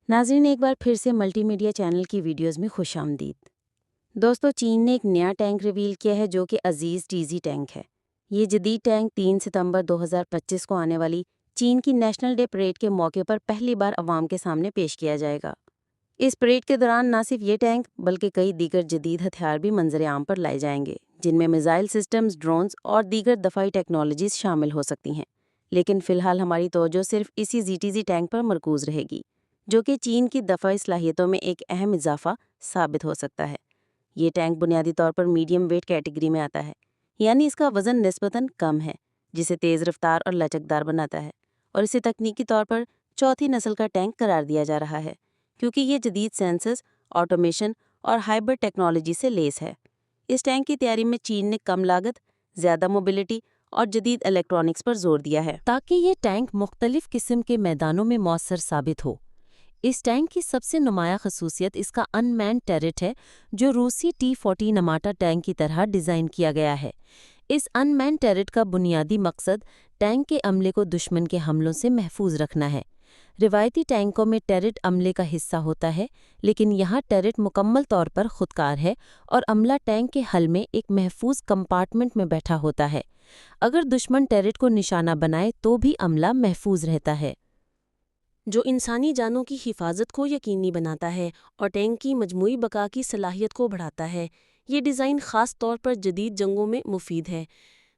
नाज़रीन, एक बार फिर से मल्टी मीडिया चैनल की वीडियोस में खुश आमदीद। दोस्तों, चीन ने एक नया टैंक रिवील किया है जो कि अजीज़ टीजी टैंक है। ये जदीद टैंक 3 सितंबर 2025 को आने वाली चीन की नेशनल डे परेड के मौके पर पहली बार अवाम के सामने पेश किया जाएगा। इस परेड के दौरान ना सिर्फ ये टैंक बल्कि कई दीगर जदीद हथियार भी मंजर आम पर लाए जाएंगे, जिनमें मिसाइल सिस्टम्स, ड्रोन्स और दीगर दफाई टेक्नोलॉजीज शामिल हो सकती हैं। लेकिन फ़िलहाल हमारी तवज्जो सिर्फ इसी जीटीजी टैंक पर मरकूज रहेगी, जो कि चीन की दफाई सलाहियतों में एक अहम इजाफा साबित हो सकता है। ये टैंक बुनियादी तौर पर मीडियम वेट कैटेगरी में आता है, यानी इसका वजन निस्बतन कम है, जिसे तेज़ रफ्तार और लचकदार बनाता है, और इसे तकनीकी तौर पर चौथी नस्ल का टैंक करार दिया जा रहा है, क्योंकि ये जदीद सेंसर्स, ऑटोमेशन और हाइब्रिड टेक्नोलॉजी से लेस है। इस टैंक की तैयारी में चीन ने कम लागत, ज़्यादा मोबिलिटी और जदीद इलेक्ट्रॉनिक्स पर जोर दिया है, ताकि ये टैंक मुख्तलिफ किस्म के मैदानों में मौसर साबित हो। इस टैंक की सबसे नुमाया खसूसियत इसका अनमैन्ड टैरेट है, जो रूसी T-40 नमाटा टैंक की तरह डिज़ाइन किया गया है। इस अनमैन्ड टैरेट का बुनियादी मकसद टैंक के अमले को दुश्मन के हमलों से महफूज रखना है। रिवायती टैंकों में टैरेट अमले का हिस्सा होता है, लेकिन यहाँ टैरेट मुकम्मल तौर पर खुदकार है और अमला टैंक के हल में एक महफूज कंपार्टमेंट में बैठा होता है। अगर दुश्मन टैरेट को निशाना बनाए तो भी अमला महफूज रहता है, जो इंसानी जानों की हिफाजत को यकीनी बनाता है और टैंक की मजमूई बका की सलाहियत को बढ़ाता है। ये डिज़ाइन ख़ास तौर पर जदीद जंगों में मुफीद है,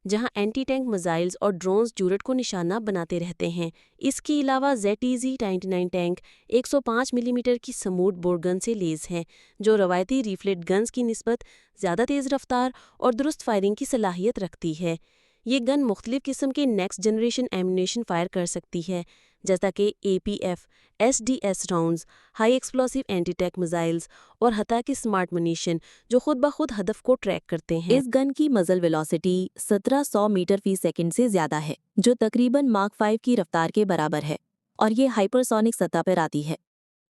जहां एंटी टैंक मिसाइल्स और ड्रोन्स टूरेट को निशाना बनाते रहते हैं। इसके अलावा ZTZ-99 टैंक 105 मिलीमीटर की समूट बोर गन से लेस है, जो रवायती रिफ्लेट गन्स की निस्बत ज़्यादा तेज़ रफ्तार और दुरुस्त फायरिंग की सलाहियत रखती है। ये गन मुख्तलिफ किस्म के नेक्स्ट जनरेशन एम्यूनेशन फायर कर सकती है, जैसा कि APF, SDS rounds, high explosive anti tank missiles और हत्ता कि स्मार्ट मुनीशन, जो खुद ब खुद हदफ को ट्रैक करते हैं। इस गन की मजल वेलोसिटी 1700 मीटर फी सेकंड से ज़्यादा है, जो तकरीबन माक 5 की रफ्तार के बराबर है, और ये हाइपरसोनिक सतह पर आती है,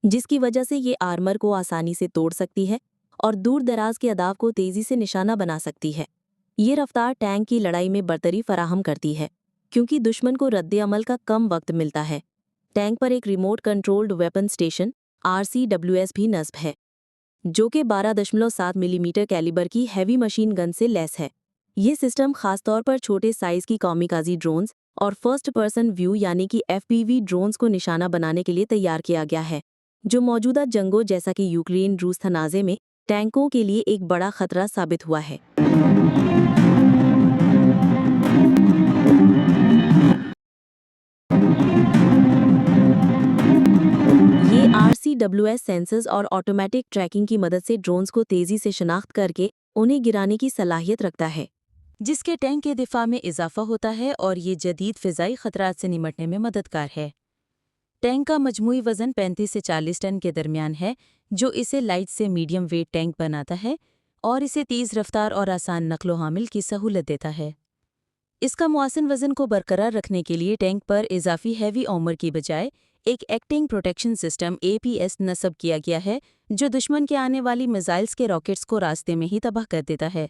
जिसकी वजह से ये आर्मर को आसानी से तोड़ सकती है और दूर दराज के अदाव को तेज़ी से निशाना बना सकती है। ये रफ्तार टैंक की लड़ाई में बरतरी फराहम करती है, क्योंकि दुश्मन को रद्द अमल का कम वक्त मिलता है। टैंक पर एक remote controlled weapon station RCWS भी नस्ब है, जो कि 12.7 मिलीमीटर कैलिबर की हैवी मशीन गन से लैस है। ये सिस्टम खास तौर पर छोटे साइज की कामिकाजी ड्रोन्स और फर्स्ट पर्सन व्यू यानी कि FPV ड्रोन्स को निशाना बनाने के लिए तैयार किया गया है, जो मौजूदा जंगों जैसा कि यूक्रेन रूस तनाज़े में टैंकों के लिए एक बड़ा खतरा साबित हुआ है। ये RCWS सेंसर्स और ऑटोमेटिक ट्रैकिंग की मदद से ड्रोन्स को तेज़ी से शनाख्त करके उन्हें गिराने की सलाहियत रखता है, जिसके टैंक के दिफा में इजाफा होता है और ये जदीद फ़िज़ाई ख़तरात से निमटने में मददगार है। टैंक का मजमूई वज़न 35 से 40 टन के दरमियान है, जो इसे लाइट से मीडियम वेट टैंक बनाता है और इसे तेज़ रफ्तार और आसान नकलो हामिल की सहूलत देता है। इसका मुआसिन वज़न को बरकरार रखने के लिए टैंक पर इजाफी हैवी आर्मर की बजाय एक एक्टिंग प्रोटेक्शन सिस्टम APS नस्ब किया गया है, जो दुश्मन के आने वाली मिसाइल्स के रॉकेट्स को रास्ते में ही तबाह कर देता है।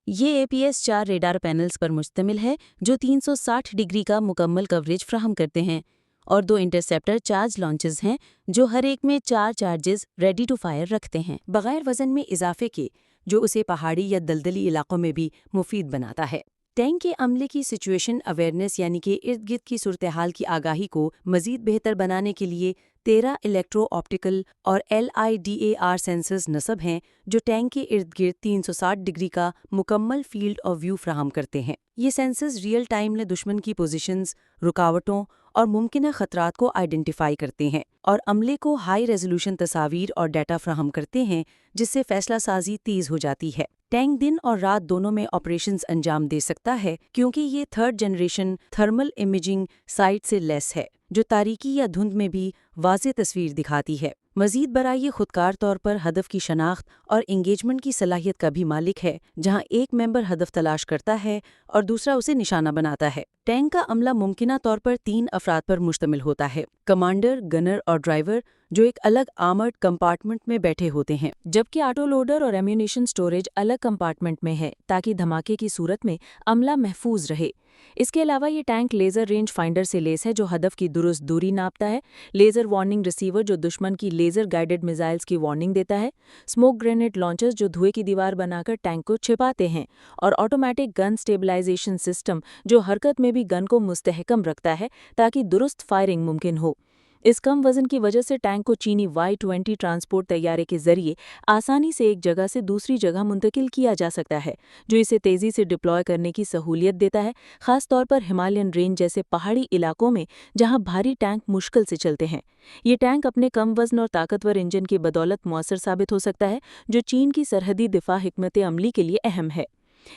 ये APS 4 रेडार पैनल्स पर मुश्तमिल है, जो 360 डिग्री का मुकम्मल कवरेज फ्राहम करते हैं, और 2 इंटरसेप्टर चार्ज लॉन्चेस हैं, जो हर एक में 4 चार्जेस रेडी टू फायर रखते हैं, बगैर वज़न में इजाफे के, जो उसे पहाड़ी या दलदली इलाकों में भी मुफीद बनाता है। टैंक के अमले की सिचुएशन अवेयरनेस यानी कि इर्द गिर्द की सूरत हाल की आगाही को मज़ीद बेहतर बनाने के लिए 13 इलेक्ट्रो ऑप्टिकल और LIDAR सेंसर्स नस्ब हैं, जो टैंक के इर्द गिर्द 360 डिग्री का मुकम्मल फील्ड ऑफ व्यू फ्राहम करते हैं। ये सेंसर्स रियल टाइम में दुश्मन की पोजीशंस, रुकावटों और मुमकिन खतरात को आइडेंटिफाई करते हैं और अमले को हाई रेजोल्यूशन तस्वीर और डाटा फ्राहम करते हैं, जिससे फैसला साजी तेज़ हो जाती है। टैंक दिन और रात दोनों में ऑपरेशंस अंजाम दे सकता है, क्योंकि ये 3rd generation thermal imaging site से लेस है, जो तारीकी या धुंध में भी वाज़ेह तस्वीर दिखाती है। मज़ीद बराए ये खुदकार तौर पर हदफ की शनाख्त और इंगेजमेंट की सलाहियत का भी मालिक है, जहां एक मेंबर हदफ तलाश करता है और दूसरा उसे निशाना बनाता है। टैंक का अमला मुमकिना तौर पर 3 अफराद पर मुश्तमिल होता है: कमांडर, गनर और ड्राइवर, जो एक अलग आर्मर्ड कंपार्टमेंट में बैठे होते हैं, जबकि ऑटो लोडर और एम्यूनिशन स्टोरेज अलग कंपार्टमेंट में है ताकि धमाके की सूरत में अमला महफूज रहे। इसके अलावा ये टैंक लेज़र रेंज फाइंडर से लैस है जो हदफ की दुरुस्त दूरी नापता है, लेज़र वार्निंग रिसीवर जो दुश्मन की लेज़र गाइडेड मिसाइल्स की वार्निंग देता है, स्मोक ग्रेनेड लॉन्चर्स जो धुएं की दीवार बनाकर टैंक को छिपाते हैं, और ऑटोमेटिक गन स्टेबलाइजेशन सिस्टम जो हरकत में भी गन को मुस्तहकम रखता है ताकि दुरुस्त फायरिंग मुमकिन हो। इस कम वजन की वजह से टैंक को चीनी Y-20 ट्रांसपोर्ट तैयारे के जरिए आसानी से एक जगह से दूसरी जगह मुंतकिल किया जा सकता है, जो इसे तेज़ी से डिप्लॉय करने की सहूलियत देता है, खास तौर पर हिमालयन रेंज जैसे पहाड़ी इलाकों में जहां भारी टैंक मुश्किल से चलते हैं। ये टैंक अपने कम वजन और ताकतवर इंजन की बदौलत मौसर साबित हो सकता है, जो चीन की सरहदी दिफा हिकमत अमली के लिए अहम है।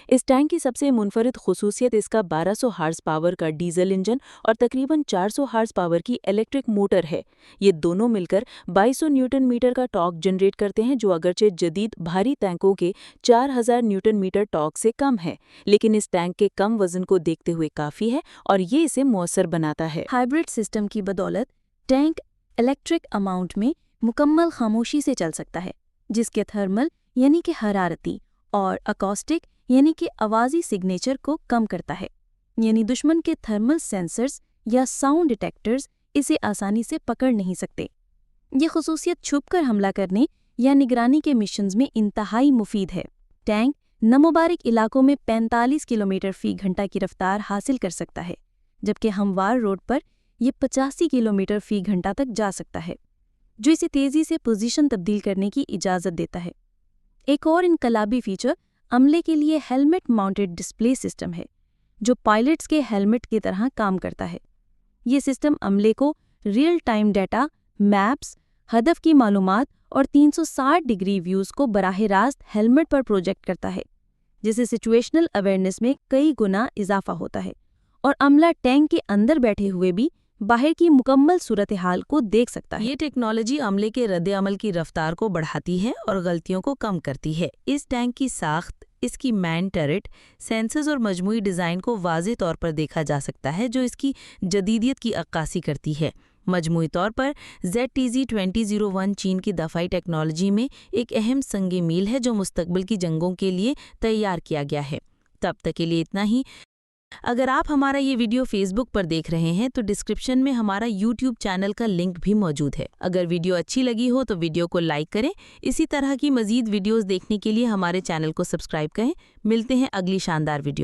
इस टैंक की सबसे मुनफरिद खुसूसियत इसका 1200 हार्स पावर का डीजल इंजन और तकरीबन 400 हार्स पावर की इलेक्ट्रिक मोटर है। ये दोनों मिलकर 2200 न्यूटन मीटर का टॉर्क जनरेट करते हैं, जो अगरचे जदीद भारी टैंकों के 4000 न्यूटन मीटर टॉर्क से कम है, लेकिन इस टैंक के कम वजन को देखते हुए काफ़ी है और ये इसे मौसर बनाता है। हाइब्रिड सिस्टम की बदौलत टैंक इलेक्ट्रिक अमाउंट में मुकम्मल खामोशी से चल सकता है, जिसके थर्मल यानी कि हरारती और अकॉस्टिक यानी कि आवाज़ी सिग्नेचर को कम करता है, यानी दुश्मन के थर्मल सेंसर्स या साउंड डिटेक्टर्स इसे आसानी से पकड़ नहीं सकते। ये खुसूसियत छुपकर हमला करने या निगरानी के मिशंस में इंतहाई मुफीद है। टैंक नामुबारक इलाकों में 45 किलोमीटर फी घंटा की रफ्तार हासिल कर सकता है, जबकि हमवार रोड पर ये 85 किलोमीटर फी घंटा तक जा सकता है, जो इसे तेज़ी से पोजीशन तब्दील करने की इजाज़त देता है। एक और इनकलाबी फीचर अमले के लिए हेलमेट माउंटेड डिस्प्ले सिस्टम है, जो पायलट्स के हेलमेट की तरह काम करता है। ये सिस्टम अमले को रियल टाइम डाटा, मैप्स, हदफ की मालूमात और 360 डिग्री व्यूज़ को बराह रास्त हेलमेट पर प्रोजेक्ट करता है, जिससे सिचुएशनल अवेयरनेस में कई गुना इजाफा होता है और अमला टैंक के अंदर बैठे हुए भी बाहर की मुकम्मल सूरत हाल को देख सकता है। ये टेक्नोलॉजी अमले के रद्द-ए-अमल की रफ्तार को बढ़ाती है और गलतियों को कम करती है। इस टैंक की साख्त, इसकी मैन टर्रेट, सेंसर्स और मजमूई डिज़ाइन को वाज़ेह तौर पर देखा जा सकता है, जो इसकी जदीदियत की अक्कासी करती है। मजमूई तौर पर ZTZ-2001 चीन की दफ़ाई टेक्नोलॉजी में एक अहम संग मील है, जो मुस्तकबिल की जंगों के लिए तैयार किया गया है। तब तक के लिए इतना ही। अगर आप हमारा ये वीडियो फेसबुक पर देख रहे हैं तो डिस्क्रिप्शन में हमारा यूट्यूब चैनल का लिंक भी मौजूद है। अगर वीडियो अच्छी लगी हो तो वीडियो को लाइक करें। इसी तरह की मज़ीद वीडियोस देखने के लिए हमारे चैनल को सब्सक्राइब करें। मिलते हैं अगली शानदार वीडियो में।